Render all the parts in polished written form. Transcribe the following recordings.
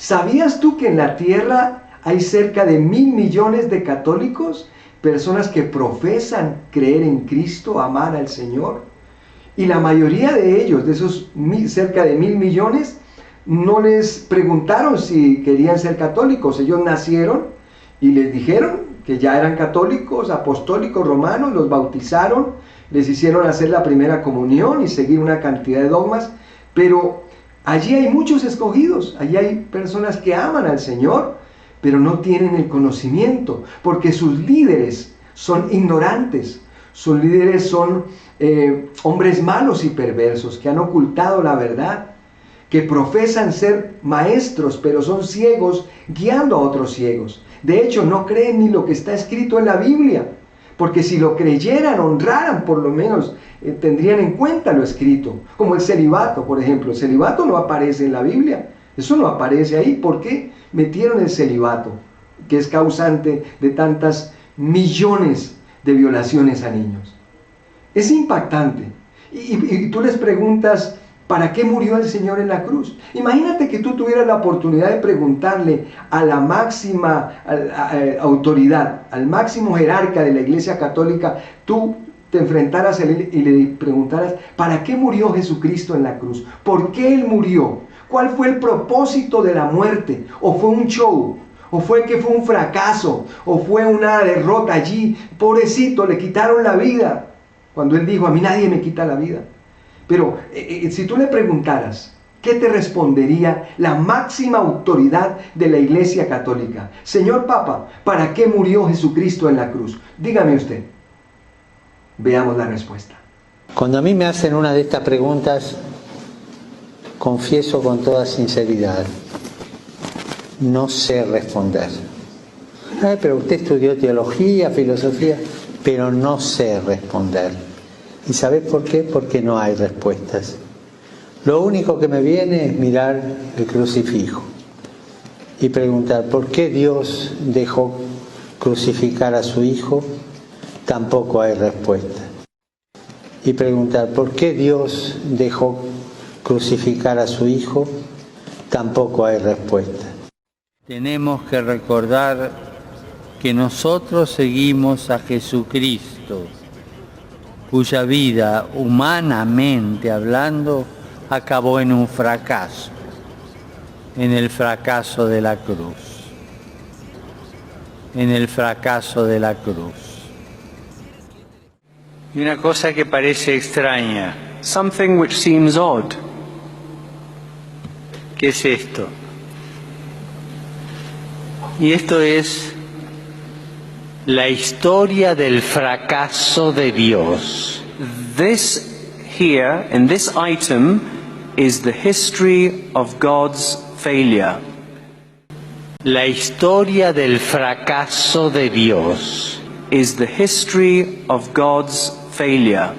¿Sabías tú que en la tierra hay cerca de 1.000 millones de católicos? Personas que profesan creer en Cristo, amar al Señor. Y la mayoría de ellos, de esos cerca de 1.000 millones, no les preguntaron si querían ser católicos. Ellos nacieron y les dijeron que ya eran católicos, apostólicos, romanos, los bautizaron, les hicieron hacer la primera comunión y seguir una cantidad de dogmas, pero allí hay muchos escogidos, allí hay personas que aman al Señor, pero no tienen el conocimiento, porque sus líderes son ignorantes, sus líderes son hombres malos y perversos, que han ocultado la verdad, que profesan ser maestros, pero son ciegos guiando a otros ciegos. De hecho, no creen ni lo que está escrito en la Biblia, porque si lo creyeran, honraran, por lo menos tendrían en cuenta lo escrito, como el celibato, por ejemplo. El celibato no aparece en la Biblia, eso no aparece ahí. ¿Por qué metieron el celibato, que es causante de tantas millones de violaciones a niños? Es impactante. Y tú les preguntas, ¿para qué murió el Señor en la cruz? Imagínate que tú tuvieras la oportunidad de preguntarle a la máxima autoridad, al máximo jerarca de la Iglesia Católica, tú te enfrentaras a él y le preguntaras, ¿para qué murió Jesucristo en la cruz? ¿Por qué Él murió? ¿Cuál fue el propósito de la muerte? ¿O fue un show? ¿O fue que fue un fracaso? ¿O fue una derrota allí? Pobrecito, le quitaron la vida. Cuando Él dijo, a mí nadie me quita la vida. Pero si tú le preguntaras, ¿qué te respondería la máxima autoridad de la Iglesia Católica? Señor Papa, ¿para qué murió Jesucristo en la cruz? Dígame usted. Veamos la respuesta. Cuando a mí me hacen una de estas preguntas, confieso con toda sinceridad, no sé responder. Pero usted estudió teología, filosofía, pero no sé responder. ¿Y sabes por qué? Porque no hay respuestas. Lo único que me viene es mirar el crucifijo y preguntar, ¿por qué Dios dejó crucificar a su Hijo? Tampoco hay respuesta. Y preguntar, ¿por qué Dios dejó crucificar a su Hijo? Tampoco hay respuesta. Tenemos que recordar que nosotros seguimos a Jesucristo, cuya vida, humanamente hablando, acabó en un fracaso, en el fracaso de la cruz, en el fracaso de la cruz. Y una cosa que parece extraña. Something which seems odd. ¿Qué es esto? Y esto es la historia del fracaso de Dios. This here, in this item, is the history of God's failure. La historia del fracaso de Dios. Is the history of God's failure.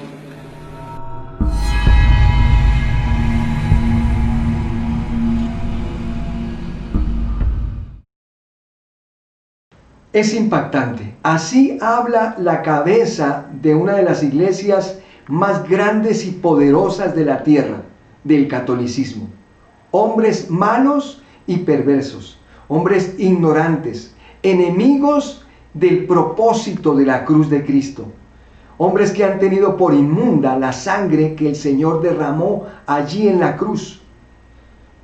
Es impactante. Así habla la cabeza de una de las iglesias más grandes y poderosas de la tierra, del catolicismo. Hombres malos y perversos, hombres ignorantes, enemigos del propósito de la cruz de Cristo. Hombres que han tenido por inmunda la sangre que el Señor derramó allí en la cruz.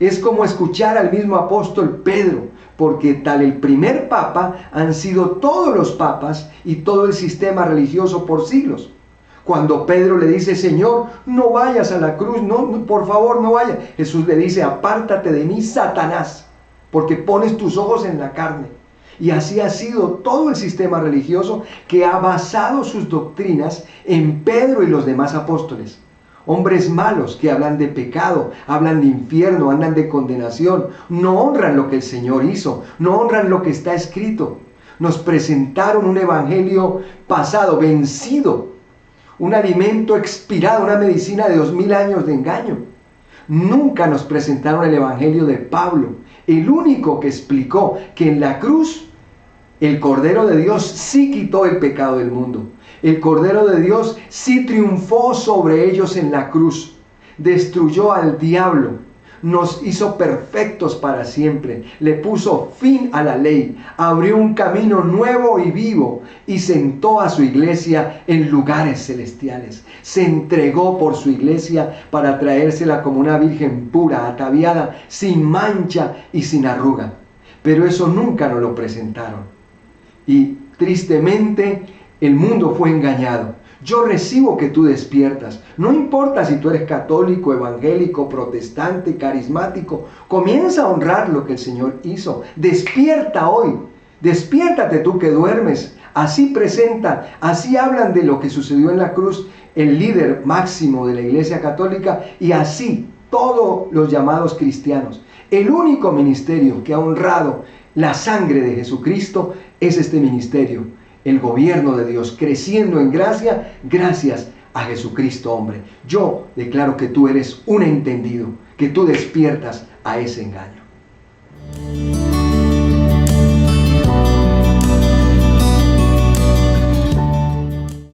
Es como escuchar al mismo apóstol Pedro, porque tal el primer papa han sido todos los papas y todo el sistema religioso por siglos. Cuando Pedro le dice, Señor, no vayas a la cruz, no, por favor no vayas. Jesús le dice, apártate de mí, Satanás, porque pones tus ojos en la carne. Y así ha sido todo el sistema religioso que ha basado sus doctrinas en Pedro y los demás apóstoles. Hombres malos que hablan de pecado, hablan de infierno, hablan de condenación, no honran lo que el Señor hizo, no honran lo que está escrito. Nos presentaron un evangelio pasado, vencido, un alimento expirado, una medicina de 2000 años de engaño. Nunca nos presentaron el evangelio de Pablo, el único que explicó que en la cruz el Cordero de Dios sí quitó el pecado del mundo. El Cordero de Dios sí triunfó sobre ellos en la cruz. Destruyó al diablo. nos hizo perfectos para siempre, le puso fin a la ley, abrió un camino nuevo y vivo y sentó a su iglesia en lugares celestiales. Se entregó por su iglesia para traérsela como una virgen pura, ataviada, sin mancha y sin arruga. Pero eso nunca nos lo presentaron. Y tristemente el mundo fue engañado. Yo recibo que tú despiertas. No importa si tú eres católico, evangélico, protestante, carismático. Comienza a honrar lo que el Señor hizo. Despierta hoy. Despiértate tú que duermes. Así presentan, así hablan de lo que sucedió en la cruz el líder máximo de la Iglesia Católica y así todos los llamados cristianos. El único ministerio que ha honrado la sangre de Jesucristo es este ministerio. El gobierno de Dios creciendo en gracia gracias a Jesucristo hombre. Yo declaro que tú eres un entendido, que tú despiertas a ese engaño.